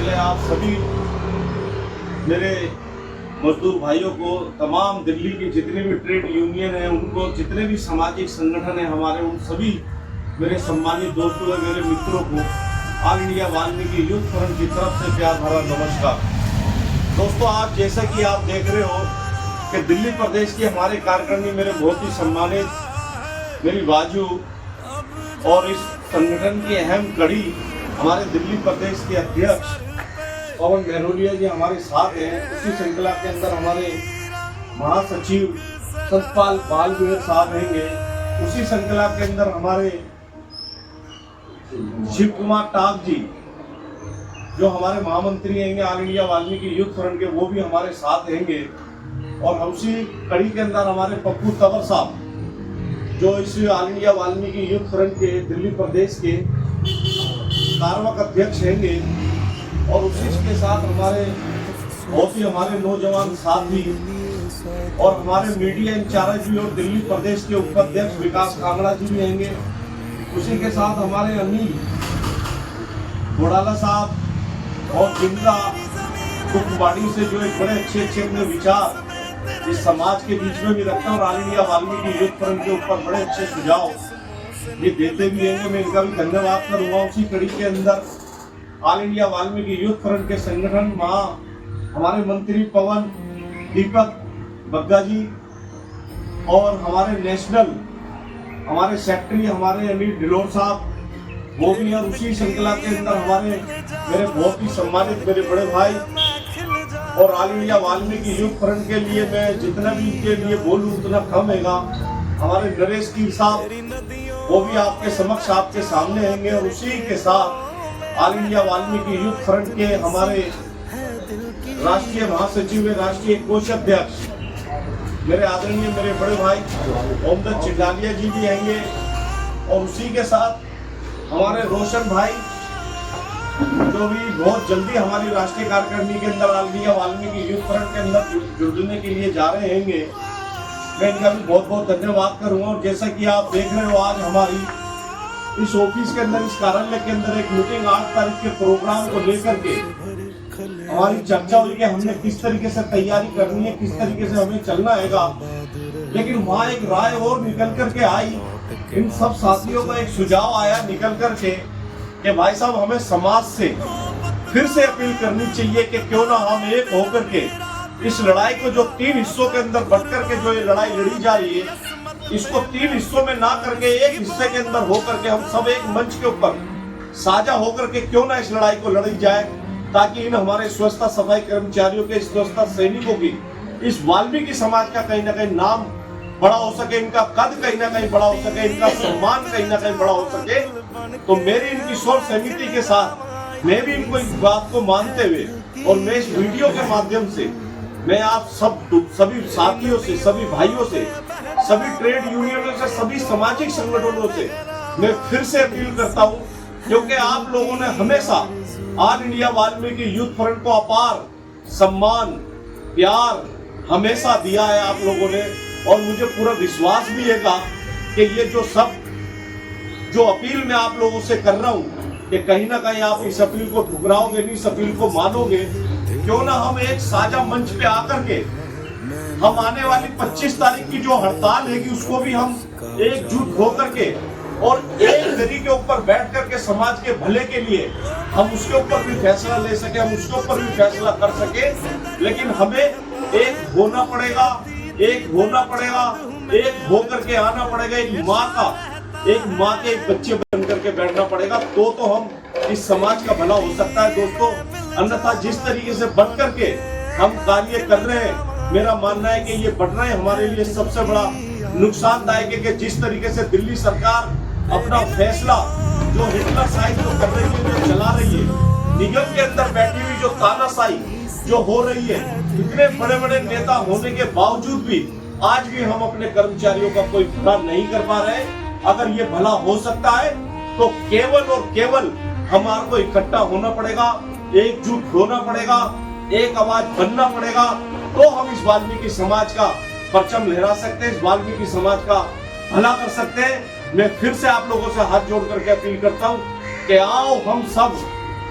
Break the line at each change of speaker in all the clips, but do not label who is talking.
पहले आप सभी मेरे मजदूर भाइयों को, तमाम दिल्ली की जितने भी ट्रेड यूनियन हैं उनको, जितने भी सामाजिक संगठन हैं हमारे, उन सभी मेरे सम्मानित दोस्तों और मेरे मित्रों को all India Valmiki youth front की तरफ से प्यार भरा नमस्कार। दोस्तों, आज जैसा कि आप देख रहे हो कि दिल्ली प्रदेश की हमारे कार्यकारिणी मेरे बहुत ही सम्मानित मेरी बाजू और इस संगठन की अहम कड़ी हमारे दिल्ली प्रदेश के अध्यक्ष पवन महरोलिया जी हमारे साथ हैं। उसी श्रृंखला के अंदर हमारे महासचिव सतपाल बालवीर साहब रहेंगे। उसी श्रृंखला के अंदर हमारे शिव कुमार टाक जी जो हमारे महामंत्री रहेंगे all India Valmiki youth front के, वो भी हमारे साथ रहेंगे। और उसी कड़ी के अंदर हमारे पप्पू तंवर साहब जो इस all India Valmiki youth front के दिल्ली प्रदेश के कार्यवाहक अध्यक्ष रहेंगे। और उसी के साथ हमारे बहुत ही हमारे नौजवान साथी और हमारे मीडिया इंचार्ज भी और दिल्ली प्रदेश के उपाध्यक्ष विकास कांगड़ा जी भी रहेंगे। उसी के साथ हमारे अनिल घोड़ाला साहब और जिंदा कुकवाड़ी से जो एक बड़े अच्छे अपने विचार इस समाज के बीच में भी रखते हैं और all India Valmiki youth front के ऊपर बड़े अच्छे सुझाव ये देते भी रहेंगे। मैं इनका भी धन्यवाद करूँगा। उसी कड़ी के अंदर all India Valmiki youth front के संगठन हमारे मंत्री पवन दीपक बग्गा जी और हमारे नेशनल हमारे सेक्रेटरी हमारे अनिल ढिलोर साहब वो भी हैं। उसी श्रृंखला के अंदर हमारे मेरे बहुत ही सम्मानित मेरे बड़े भाई और all India Valmiki youth front के लिए मैं जितना भी इनके लिए बोलूँ उतना कम हैगा। हमारे नरेश कीर साहब वो भी आपके समक्ष आपके सामने रहेंगे। और उसी के साथ all India Valmiki youth front के हमारे राष्ट्रीय महासचिव राष्ट्रीय कोषाध्यक्ष मेरे आदरणीय मेरे बड़े भाई ओमदत्त चिंडालिया जी भी आएंगे। और उसी के साथ हमारे रोशन भाई जो भी बहुत जल्दी हमारी राष्ट्रीय कार्यकारिणी के अंदर all India Valmiki youth front के अंदर जुड़ने के लिए जा रहे हैं। मैं इनका भी बहुत बहुत धन्यवाद करूंगा। और जैसा कि आप देख रहे हो आज हमारी इस ऑफिस के अंदर इस कार्यालय के अंदर एक मीटिंग 8 तारीख के प्रोग्राम को लेकर के हमारी चर्चा हुई कि हमने किस तरीके से तैयारी करनी है, किस तरीके से हमें चलना हैगा। लेकिन वहाँ एक राय और निकल करके आई, इन सब साथियों का एक सुझाव आया निकल करके कि भाई साहब हमें समाज से फिर से अपील करनी चाहिए कि क्यों ना हम एक होकर के इस लड़ाई को जो 3 हिस्सों के अंदर बढ़ करके जो ये लड़ाई लड़ी जा रही है इसको 3 हिस्सों में ना करके एक हिस्से के अंदर होकर के हम सब एक मंच के ऊपर साझा होकर के क्यों ना इस लड़ाई को लड़ी जाए, ताकि इन हमारे स्वच्छता सफाई कर्मचारियों के स्वच्छता सैनिकों की इस वाल्मीकि समाज का कहीं ना कहीं नाम बड़ा हो सके, इनका कद कहीं ना कहीं बड़ा हो सके, इनका सम्मान कहीं ना कहीं बड़ा हो सके। तो मेरी इनकी सोच सहमति के साथ मैं भी इनको इस बात को मानते हुए और मैं इस वीडियो के माध्यम से मैं आप सभी साथियों से, सभी भाइयों से, सभी ट्रेड यूनियनों से, सभी सामाजिक संगठनों से मैं फिर से अपील करता हूं, क्योंकि आप लोगों ने हमेशा all India Valmiki youth front को अपार सम्मान प्यार हमेशा दिया है आप लोगों ने। और मुझे पूरा विश्वास भी है कि ये जो अपील मैं आप लोगों से कर रहा हूं कि कहीं ना कहीं आप इस अपील को ठुकराओगे नहीं, इस अपील को मानोगे। क्यों ना हम एक साझा मंच पे आकर के हम आने वाली 25 तारीख की जो हड़ताल है उसको भी हम एकजुट होकर के और एक दरी के ऊपर बैठ करके समाज के भले के लिए हम उसके ऊपर भी फैसला ले सके, हम उसके ऊपर भी फैसला कर सके। लेकिन हमें एक होना पड़ेगा, एक होकर के आना पड़ेगा। एक माँ के एक बच्चे बन करके बैठना पड़ेगा, तो हम इस समाज का भला हो सकता है दोस्तों। अन्यथा जिस तरीके से बढ़ करके हम कार्य कर रहे हैं, मेरा मानना है कि ये बढ़ना है हमारे लिए सबसे बड़ा नुकसानदायक है। कि जिस तरीके से दिल्ली सरकार अपना फैसला जो हिटलर साइड जो कर रही है, जो चला रही है, निगम के अंदर बैठी हुई जो तानाशाही जो हो रही है, इतने बड़े बड़े नेता होने के बावजूद भी आज भी हम अपने कर्मचारियों का कोई भला नहीं कर पा रहे। अगर ये भला हो सकता है तो केवल और केवल हमारे को इकट्ठा होना पड़ेगा, एकजुट होना पड़ेगा, एक आवाज बनना पड़ेगा, तो हम इस वाल्मीकि समाज का परचम लहरा सकते हैं, इस वाल्मीकि समाज का भला कर सकते हैं। मैं फिर से आप लोगों से हाथ जोड़ करके अपील करता हूं कि आओ हम सब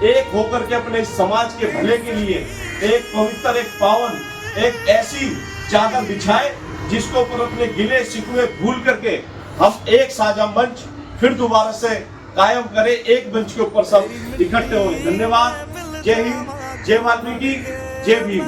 एक होकर के अपने समाज के भले के लिए एक पवित्र, एक पावन, एक ऐसी चादर बिछाए जिसके ऊपर अपने गिले शिकवे भूल करके हम एक साझा मंच फिर दोबारा से कायम करें, एक मंच के ऊपर सब इकट्ठे हो। धन्यवाद। जय हिंद, जय वाल्मीकि, जय भीम।